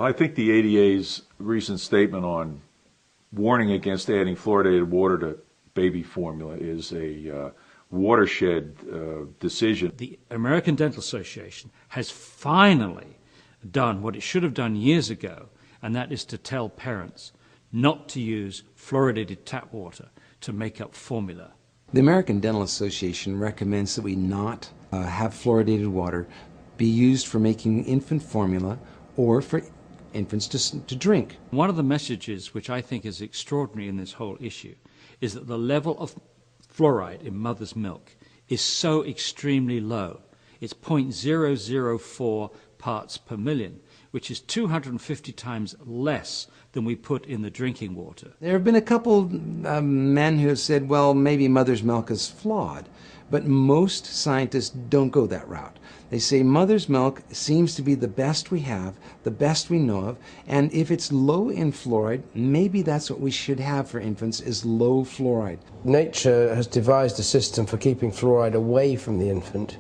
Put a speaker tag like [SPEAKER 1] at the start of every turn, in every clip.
[SPEAKER 1] I think the ADA's recent statement on warning against adding fluoridated water to baby formula is a watershed decision.
[SPEAKER 2] The American Dental Association has finally done what it should have done years ago, and that is to tell parents not to use fluoridated tap water to make up formula.
[SPEAKER 3] The American Dental Association recommends that we not have fluoridated water be used for making infant formula or for infants to drink.
[SPEAKER 2] One of the messages which I think is extraordinary in this whole issue is that the level of fluoride in mother's milk is so extremely low. It's 0.004 parts per million, which is 250 times less than we put in the drinking water.
[SPEAKER 3] There have been a couple men who have said, well, maybe mother's milk is flawed, but most scientists don't go that route. They say mother's milk seems to be the best we have, the best we know of, and if it's low in fluoride, maybe that's what we should have for infants, is low fluoride.
[SPEAKER 4] Nature has devised a system for keeping fluoride away from the infant,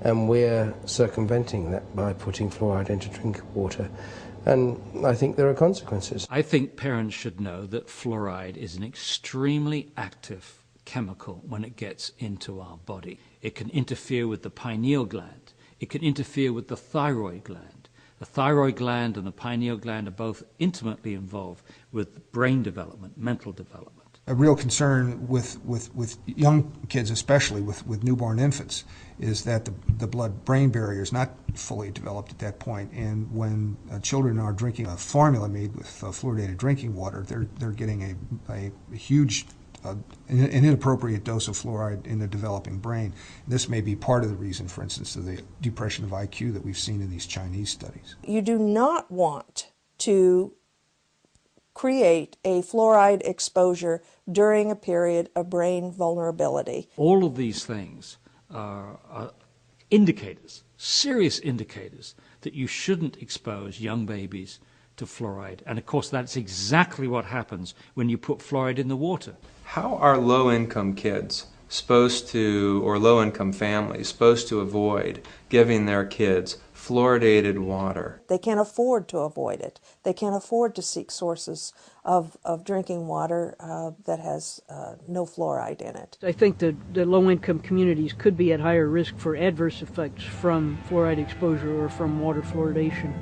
[SPEAKER 4] and we're circumventing that by putting fluoride into drinking water. And I think there are consequences.
[SPEAKER 2] I think parents should know that fluoride is an extremely active chemical when it gets into our body. It can interfere with the pineal gland. It can interfere with the thyroid gland. The thyroid gland and the pineal gland are both intimately involved with brain development, mental development.
[SPEAKER 5] A real concern with young kids, especially with newborn infants, is that the blood-brain barrier is not fully developed at that point. And when children are drinking a formula made with fluoridated drinking water, they're getting a huge an inappropriate dose of fluoride in the developing brain. This may be part of the reason, for instance, of the depression of IQ that we've seen in these Chinese studies.
[SPEAKER 6] You do not want to create a fluoride exposure during a period of brain vulnerability.
[SPEAKER 2] All of these things are indicators, serious indicators, that you shouldn't expose young babies to fluoride. And of course that's exactly what happens when you put fluoride in the water.
[SPEAKER 7] How are low-income kids supposed to, or low-income families, supposed to avoid giving their kids fluoridated water?
[SPEAKER 6] They can't afford to avoid it. They can't afford to seek sources of drinking water that has no fluoride in it.
[SPEAKER 8] I think that the low-income communities could be at higher risk for adverse effects from fluoride exposure or from water fluoridation.